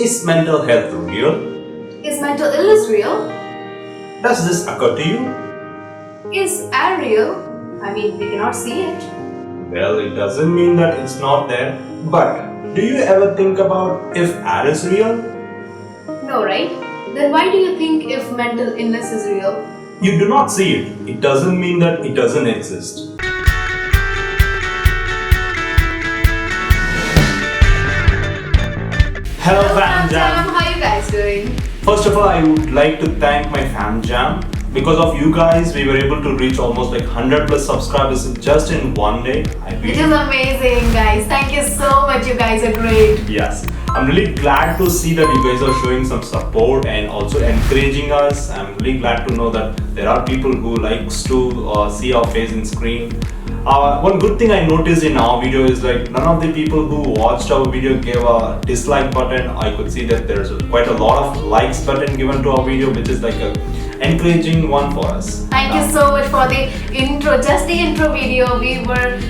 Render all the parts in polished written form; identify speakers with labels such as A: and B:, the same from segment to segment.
A: Is mental health real?
B: Is mental illness real?
A: Does this occur to you?
B: Is R real? I mean, we cannot see it.
A: Well, it doesn't mean that it's not there. But do you ever think about if R is real?
B: No, right? Then why do you think if mental illness is real?
A: You do not see it. It doesn't mean that it doesn't exist. Hello, Fam Jam.
B: How you guys doing?
A: First of all, I would like to thank my Fam Jam. Because of you guys, we were able to reach almost like 100 plus subscribers just in one day.
B: Which is amazing, guys. Thank you so much. You guys are great.
A: Yes, I'm really glad to see that you guys are showing some support and also encouraging us. I'm really glad to know that there are people who likes to see our face in screen. One good thing I noticed in our video is like none of the people who watched our video gave a dislike button. I could see that there's quite a lot of likes button given to our video, which is like a encouraging one for us.
B: Thank you so much for the intro. Just the intro video, we were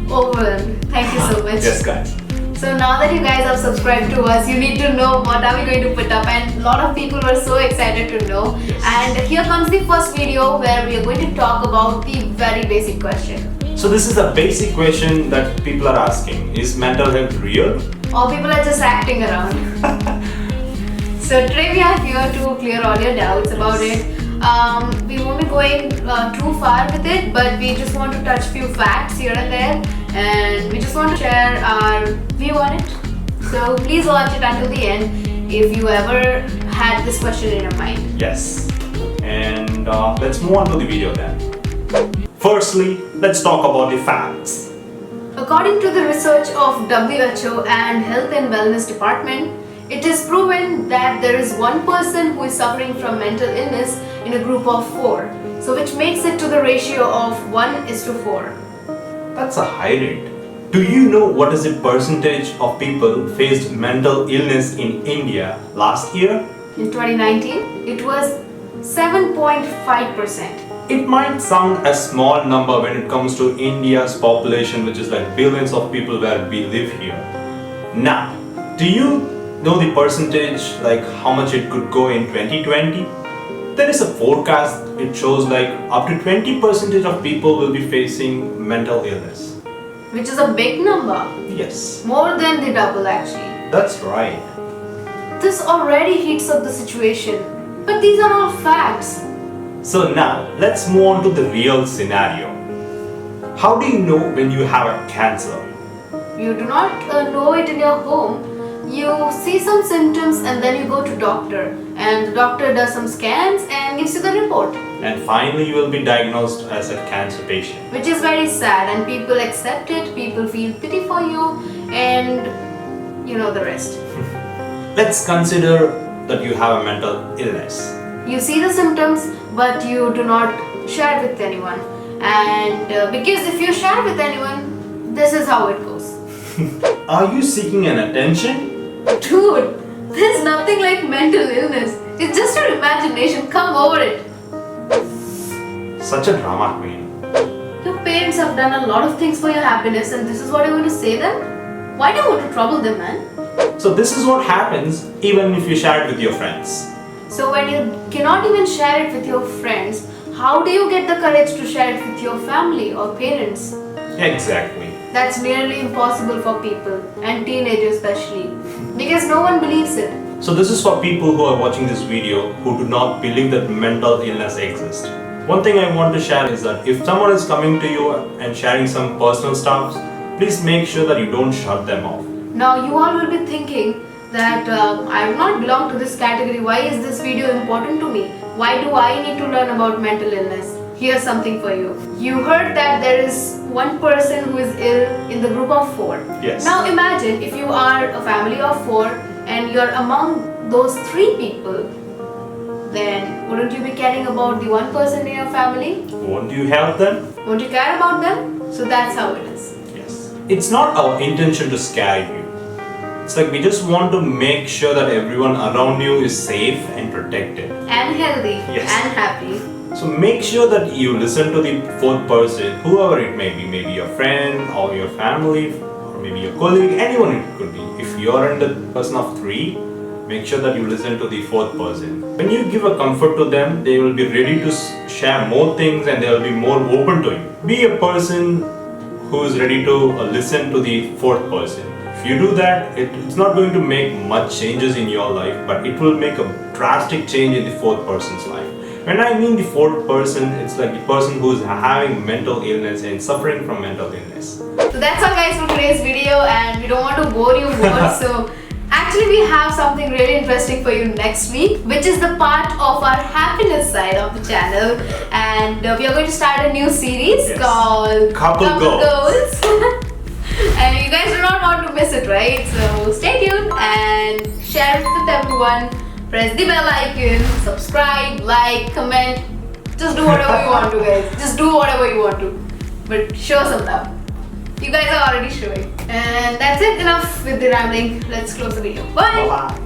B: overwhelmed. Thank you so much.
A: Yes, guys.
B: So now that you guys have subscribed to us, you need to know what are we going to put up, and a lot of people were so excited to know.
A: Yes.
B: And here comes the first video where we are going to talk about the very basic question.
A: So this is a basic question that people are asking. Is mental health real?
B: Or people are just acting around. So today we are here to clear all your doubts about it. We won't be going too far with it, but we just want to touch few facts here and there, and we just want to share our view on it. So please watch it until the end if you ever had this question in your mind.
A: Yes. And let's move on to the video then. Firstly, let's talk about the facts.
B: According to the research of WHO and Health and Wellness Department, it is proven that there is one person who is suffering from mental illness in a group of 4, so which makes it to the ratio of 1:4.
A: That's a high rate. Do you know what is the percentage of people faced mental illness in India last year?
B: In 2019, it was 7.5%.
A: It might sound a small number when it comes to India's population, which is like billions of people where we live here. Now, do you know the percentage, like how much it could go in 2020? There is a forecast, it shows like up to 20% of people will be facing mental illness.
B: Which is a big number.
A: Yes,
B: More than the double actually.
A: that's right.
B: This already heats up the situation. But these are all facts.
A: So now, let's move on to the real scenario. How do you know when you have a cancer?
B: You do not know it in your home. You see some symptoms and then you go to doctor, and the doctor does some scans and gives you the report.
A: And finally, you will be diagnosed as a cancer patient.
B: Which is very sad, and people accept it, people feel pity for you, and you know the rest.
A: Let's consider that you have a mental illness.
B: You see the symptoms, but you do not share with anyone. And because if you share with anyone, this is how it goes.
A: Are you seeking an attention?
B: Dude, there's nothing like mental illness. It's just your imagination. Come over it.
A: Such a drama queen.
B: Your parents have done a lot of things for your happiness, and this is what you're going to say them? Why do you want to trouble them, man?
A: So this is what happens even if you share it with your friends.
B: So when you cannot even share it with your friends, how do you get the courage to share it with your family or parents?
A: Exactly.
B: That's nearly impossible for people, and teenagers especially, because no one believes it.
A: So this is for people who are watching this video who do not believe that mental illness exists. One thing I want to share is that if someone is coming to you and sharing some personal stuff, please make sure that you don't shut them off.
B: Now you all will be thinking that I do not belong to this category. Why is this video important to me? Why do I need to learn about mental illness? Here's something for you. You heard that there is one person who is ill in the group of 4.
A: Yes.
B: Now imagine if you are a family of 4 and you're among those 3 people, then wouldn't you be caring about the one person in your family?
A: Won't you help them?
B: Won't you care about them? So that's how it is.
A: Yes. It's not our intention to scare you. It's like we just want to make sure that everyone around you is safe and protected.
B: And healthy.
A: Yes.
B: And happy.
A: So make sure that you listen to the 4th person, whoever it may be, maybe your friend or your family or maybe your colleague, anyone it could be. If you're in the person of 3, make sure that you listen to the fourth person. When you give a comfort to them, they will be ready to share more things and they will be more open to you. Be a person who is ready to listen to the fourth person. If you do that, it's not going to make much changes in your life, but it will make a drastic change in the fourth person's life. When I mean the fourth person, it's like the person who's having mental illness and suffering from mental illness.
B: So that's all guys for today's video, and we don't want to bore you more. So actually we have something really interesting for you next week, which is the part of our happiness side of the channel, and we are going to start a new series called
A: Couple Goals.
B: And you guys do not want to miss it, right? So stay tuned and share it with everyone. Press the bell icon, subscribe, like, comment. Just do whatever you want to, guys. Just do whatever you want to. But show some love. You guys are already showing. And that's it. Enough with the rambling. Let's close the video. Bye.
A: Bye-bye.